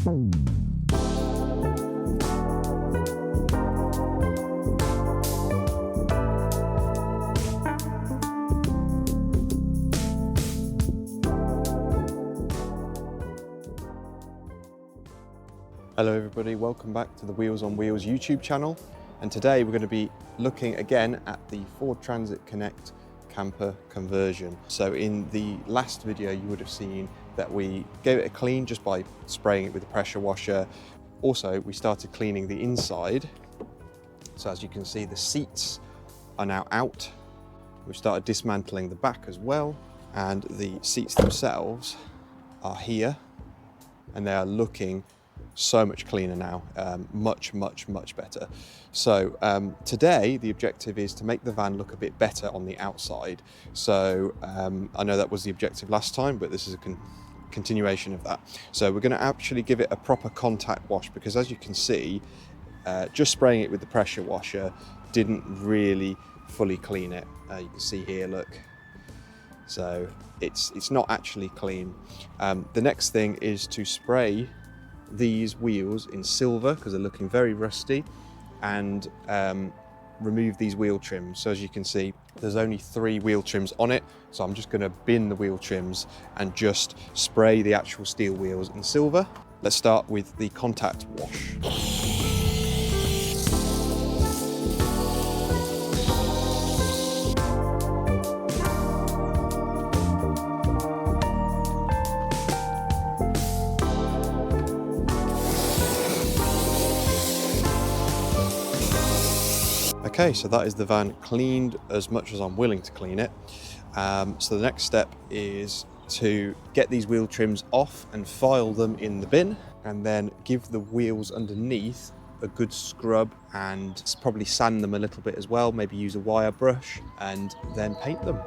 Hello everybody, welcome back to the Wheels on Wheels YouTube channel, and today we're going to be looking again at the Ford Transit Connect camper conversion. So in the last video you would have seen that we gave it a clean just by spraying it with a pressure washer. Also we started cleaning the inside, so as you can see the seats are now out. We've started dismantling the back as well, and the seats themselves are here and they are looking so much cleaner now, much better. So today the objective is to make the van look a bit better on the outside. So I know that was the objective last time, but this is a continuation of that. So we're going to actually give it a proper contact wash, because as you can see, just spraying it with the pressure washer didn't really fully clean it. You can see here, look. So it's not actually clean. The next thing is to spray these wheels in silver because they're looking very rusty, and remove these wheel trims. So as you can see, there's only 3 wheel trims on it, so I'm just going to bin the wheel trims and just spray the actual steel wheels in silver. Let's start with the contact wash. Okay, so that is the van cleaned as much as I'm willing to clean it. So the next step is to get these wheel trims off and file them in the bin, and then give the wheels underneath a good scrub and probably sand them a little bit as well, maybe use a wire brush, and then paint them.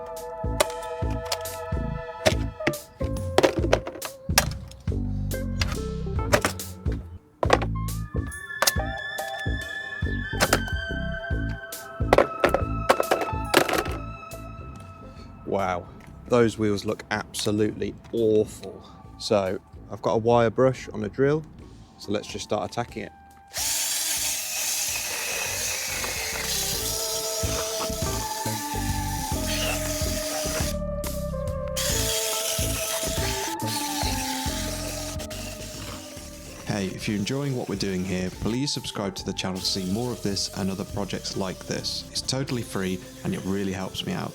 Wow, those wheels look absolutely awful. So I've got a wire brush on a drill, so let's just start attacking it. Hey, if you're enjoying what we're doing here, please subscribe to the channel to see more of this and other projects like this. It's totally free and it really helps me out.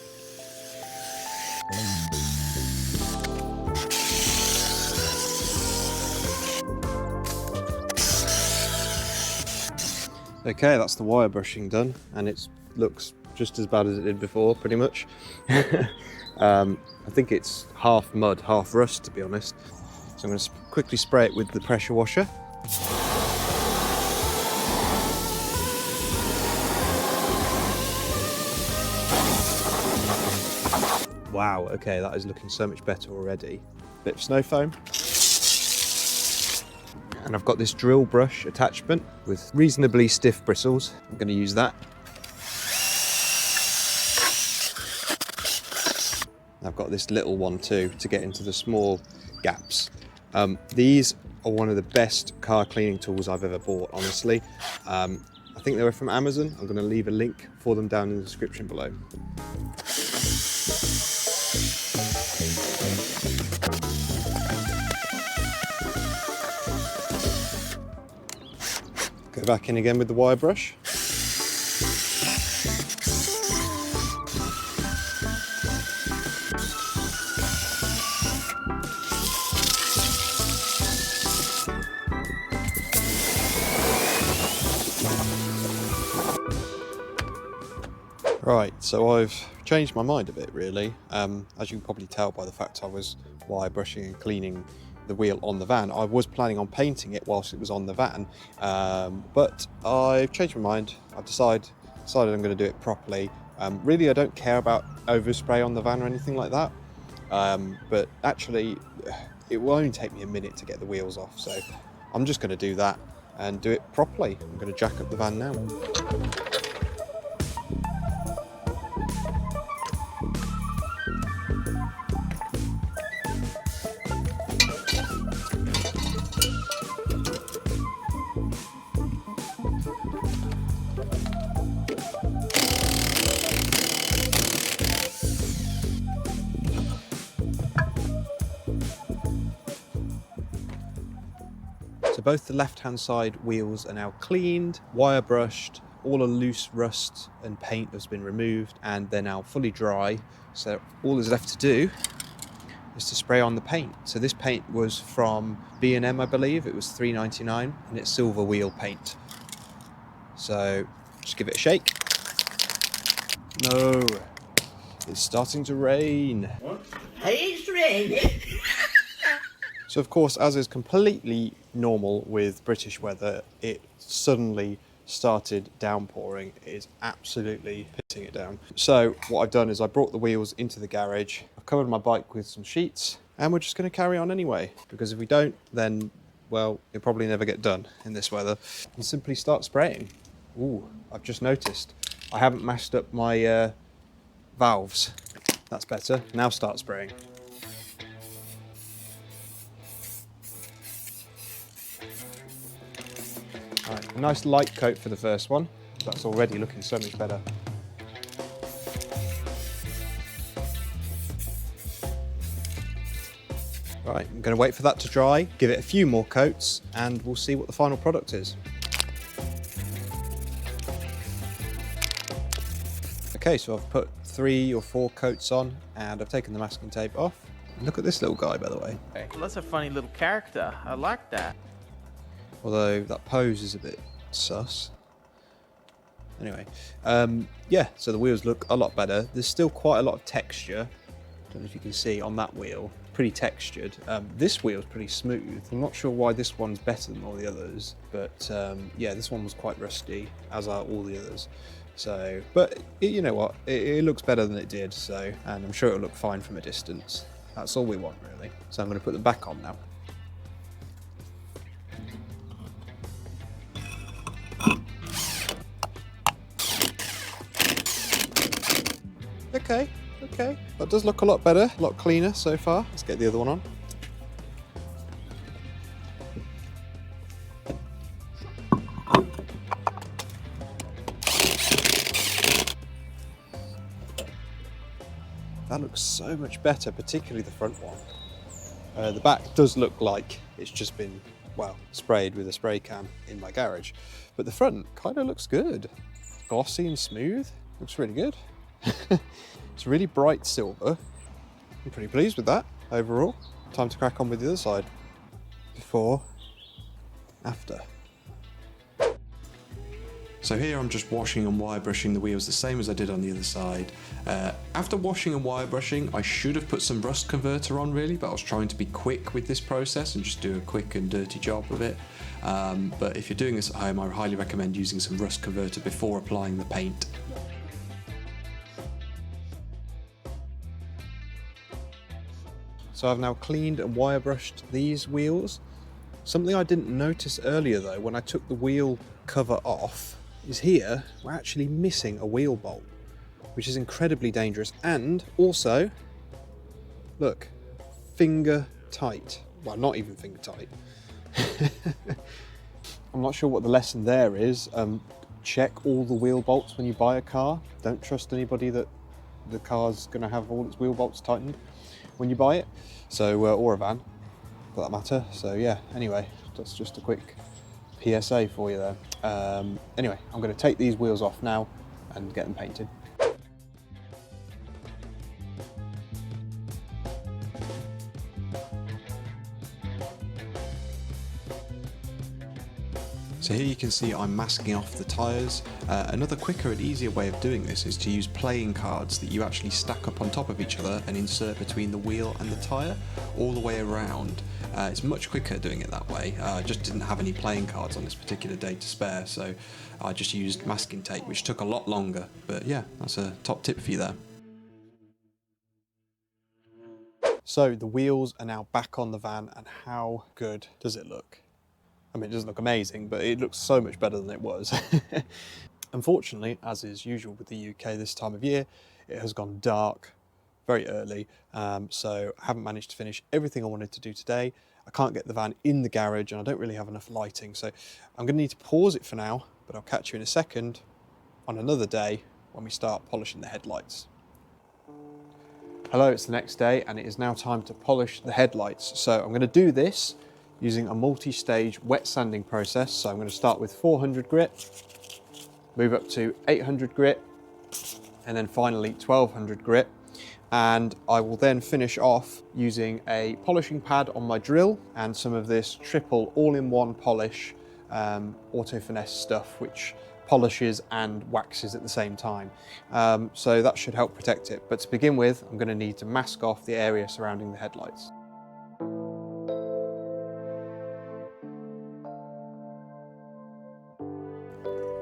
Okay, that's the wire brushing done, and it looks just as bad as it did before, pretty much. I think it's half mud, half rust, to be honest. So I'm going to quickly spray it with the pressure washer. Wow, okay, that is looking so much better already. Bit of snow foam. And I've got this drill brush attachment with reasonably stiff bristles. I'm going to use that. I've got this little one too to get into the small gaps. These are one of the best car cleaning tools I've ever bought, honestly. I think they were from Amazon. I'm going to leave a link for them down in the description below. Go back in again with the wire brush. Right, so I've changed my mind a bit really. As you can probably tell by the fact I was wire brushing and cleaning the wheel on the van. I was planning on painting it whilst it was on the van, but I've changed my mind. I've decided I'm going to do it properly. Really, I don't care about overspray on the van or anything like that, but actually it will only take me a minute to get the wheels off, so I'm just going to do that and do it properly. I'm going to jack up the van now. both the left-hand side wheels are now cleaned, wire brushed, all the loose rust and paint has been removed, and they're now fully dry. So all there's left to do is to spray on the paint. So this paint was from B&M, I believe. It was $3.99, and it's silver wheel paint. So just give it a shake. No, it's starting to rain. What? It's raining. So of course, as is completely normal with British weather, it suddenly started downpouring. It is absolutely pissing it down. So what I've done is I brought the wheels into the garage. I've covered my bike with some sheets, and we're just going to carry on anyway, because if we don't, then, well, it'll probably never get done in this weather. And simply start spraying. Ooh, I've just noticed I haven't mashed up my valves. That's better. Now start spraying. Right, a nice light coat for the first one. That's already looking so much better. Right, I'm going to wait for that to dry, give it a few more coats, and we'll see what the final product is. Okay, so I've put 3 or 4 coats on, and I've taken the masking tape off. Look at this little guy, by the way. Well, that's a funny little character. I like that. Although that pose is a bit sus. Anyway, yeah, so the wheels look a lot better. There's still quite a lot of texture. Don't know if you can see on that wheel. Pretty textured. This wheel's pretty smooth. I'm not sure why this one's better than all the others, but yeah, this one was quite rusty, as are all the others. So, but you know what? It looks better than it did, so, and I'm sure it'll look fine from a distance. That's all we want, really. So I'm going to put them back on now. Okay, that does look a lot better, a lot cleaner so far. Let's get the other one on. That looks so much better, particularly the front one. The back does look like it's just been, well, sprayed with a spray can in my garage. But the front kind of looks good. Glossy and smooth, looks really good. It's really bright silver. I'm pretty pleased with that overall. Time to crack on with the other side. Before, after. So here I'm just washing and wire brushing the wheels the same as I did on the other side. After washing and wire brushing, I should have put some rust converter on really, but I was trying to be quick with this process and just do a quick and dirty job of it. But if you're doing this at home, I highly recommend using some rust converter before applying the paint. So I've now cleaned and wire brushed these wheels. Something I didn't notice earlier though, when I took the wheel cover off, is here we're actually missing a wheel bolt, which is incredibly dangerous. And also, look, finger tight. Well, not even finger tight. I'm not sure what the lesson there is. Check all the wheel bolts when you buy a car. Don't trust anybody that the car's going to have all its wheel bolts tightened when you buy it. So, or a van, for that matter. So yeah, anyway, that's just a quick PSA for you there. Anyway, I'm going to take these wheels off now and get them painted. So here you can see I'm masking off the tyres. Another quicker and easier way of doing this is to use playing cards that you actually stack up on top of each other and insert between the wheel and the tyre all the way around. It's much quicker doing it that way. I just didn't have any playing cards on this particular day to spare, so I just used masking tape, which took a lot longer. But yeah, that's a top tip for you there. So the wheels are now back on the van, and how good does it look? I mean, it doesn't look amazing, but it looks so much better than it was. Unfortunately, as is usual with the UK this time of year, it has gone dark very early, so I haven't managed to finish everything I wanted to do today. I can't get the van in the garage, and I don't really have enough lighting, so I'm going to need to pause it for now, but I'll catch you in a second on another day when we start polishing the headlights. Hello, it's the next day, and it is now time to polish the headlights. So I'm going to do this using a multi-stage wet sanding process. So I'm going to start with 400 grit, move up to 800 grit, and then finally 1200 grit. And I will then finish off using a polishing pad on my drill and some of this triple all-in-one polish auto finesse stuff, which polishes and waxes at the same time. So that should help protect it. But to begin with, I'm going to need to mask off the area surrounding the headlights.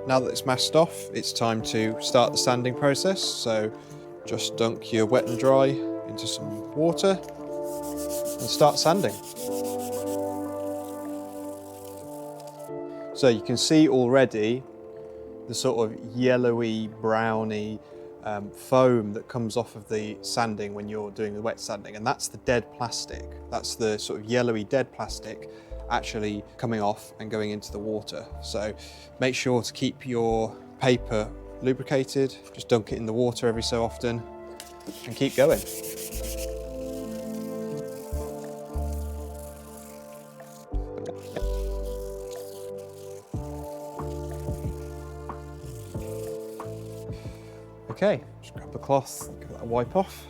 Now that it's masked off, it's time to start the sanding process. So just dunk your wet and dry into some water and start sanding. So you can see already the sort of yellowy, browny foam that comes off of the sanding when you're doing the wet sanding, and that's the dead plastic. That's the sort of yellowy dead plastic actually coming off and going into the water. So make sure to keep your paper lubricated, just dunk it in the water every so often and keep going. Okay, just grab the cloth, give that a wipe off,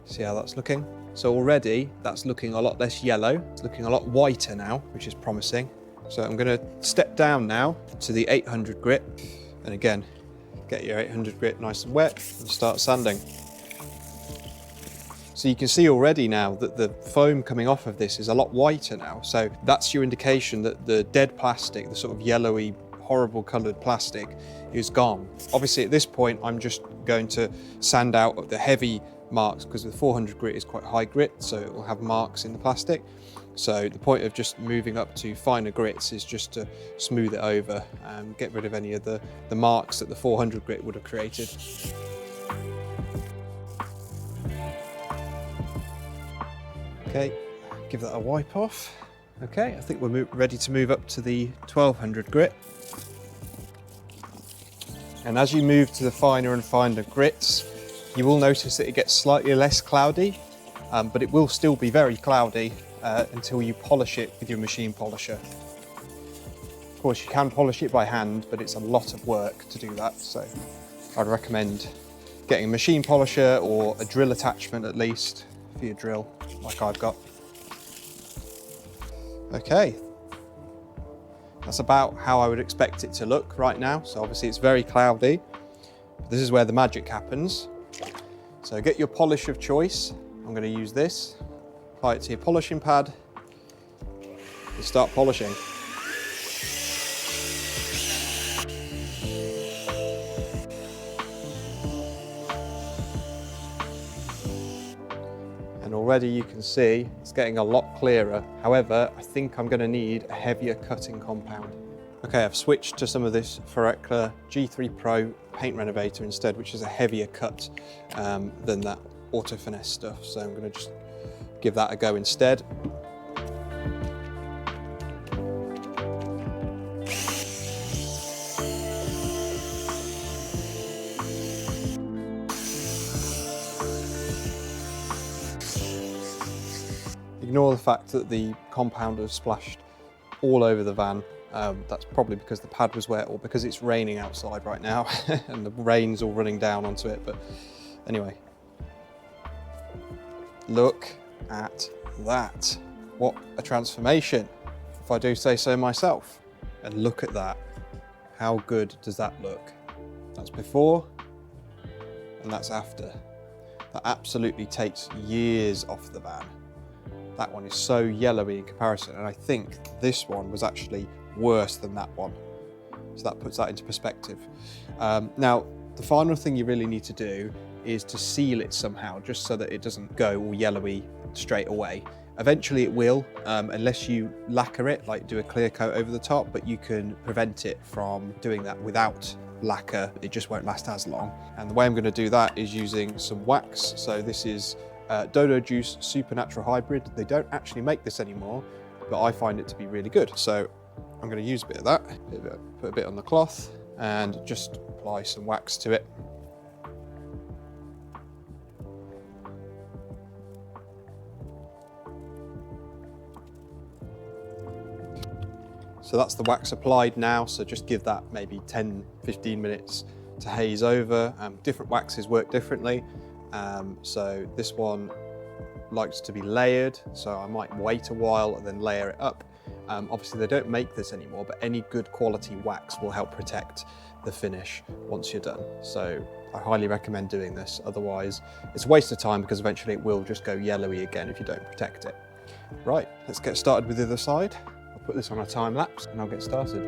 see how that's looking. So already that's looking a lot less yellow, it's looking a lot whiter now, which is promising. So I'm going to step down now to the 800 grit, and again, get your 800 grit nice and wet and start sanding. So you can see already now that the foam coming off of this is a lot whiter now. So that's your indication that the dead plastic, the sort of yellowy, horrible coloured plastic, is gone. Obviously at this point I'm just going to sand out the heavy marks because the 400 grit is quite high grit, so it will have marks in the plastic. So the point of just moving up to finer grits is just to smooth it over and get rid of any of the marks that the 400 grit would have created. Okay, give that a wipe off. Okay, I think we're ready to move up to the 1200 grit. And as you move to the finer and finer grits, you will notice that it gets slightly less cloudy, but it will still be very cloudy until you polish it with your machine polisher. Of course, you can polish it by hand, but it's a lot of work to do that. So I'd recommend getting a machine polisher or a drill attachment at least for your drill, like I've got. Okay. That's about how I would expect it to look right now. So obviously it's very cloudy. This is where the magic happens. So get your polish of choice. I'm going to use this. Apply it to your polishing pad and start polishing. And already you can see it's getting a lot clearer. However, I think I'm going to need a heavier cutting compound. Okay, I've switched to some of this Forecla G3 Pro paint renovator instead, which is a heavier cut than that auto finesse stuff. So I'm going to just give that a go instead. Ignore the fact that the compound has splashed all over the van. That's probably because the pad was wet or because it's raining outside right now and the rain's all running down onto it. But anyway, look at that. What a transformation, if I do say so myself. And look at that. How good does that look? That's before and that's after. That absolutely takes years off the van. That one is so yellowy in comparison, and I think this one was actually worse than that one. So that puts that into perspective. Now, the final thing you really need to do is to seal it somehow, just so that it doesn't go all yellowy straight away. Eventually it will, unless you lacquer it, like do a clear coat over the top, but you can prevent it from doing that without lacquer. It just won't last as long. And the way I'm going to do that is using some wax. So this is Dodo Juice Supernatural Hybrid. They don't actually make this anymore, but I find it to be really good. So I'm going to use a bit of that, put a bit on the cloth and just apply some wax to it. So that's the wax applied now, so just give that maybe 10-15 minutes to haze over. Different waxes work differently. So this one likes to be layered, so I might wait a while and then layer it up. Obviously they don't make this anymore, but any good quality wax will help protect the finish once you're done. So I highly recommend doing this, otherwise it's a waste of time because eventually it will just go yellowy again if you don't protect it. Right, let's get started with the other side. I'll put this on a time lapse and I'll get started.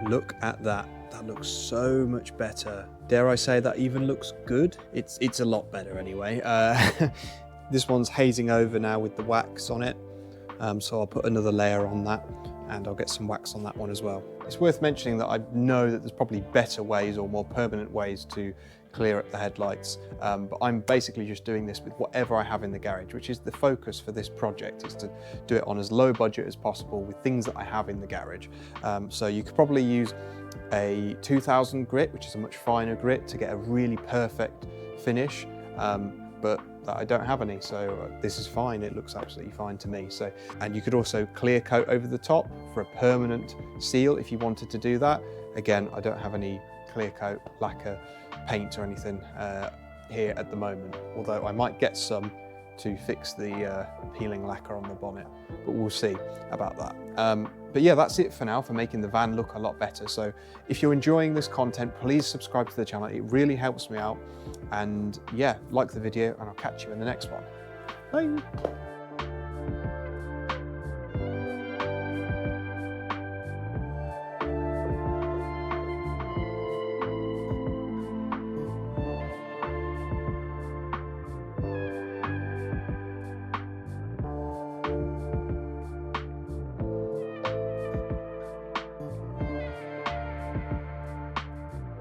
Look at that. That looks so much better. Dare I say that even looks good? It's a lot better anyway. This one's hazing over now with the wax on it. So I'll put another layer on that and I'll get some wax on that one as well. It's worth mentioning that I know that there's probably better ways or more permanent ways to clear up the headlights, but I'm basically just doing this with whatever I have in the garage, which is the focus for this project, is to do it on as low budget as possible with things that I have in the garage. So you could probably use a 2000 grit, which is a much finer grit, to get a really perfect finish, but I don't have any, so this is fine. It looks absolutely fine to me. So, and you could also clear coat over the top for a permanent seal if you wanted to do that. Again, I don't have any clear coat, lacquer, paint or anything here at the moment, although I might get some to fix the peeling lacquer on the bonnet, but we'll see about that. But yeah, that's it for now for making the van look a lot better. So if you're enjoying this content, please subscribe to the channel. It really helps me out. And yeah, like the video and I'll catch you in the next one. Bye.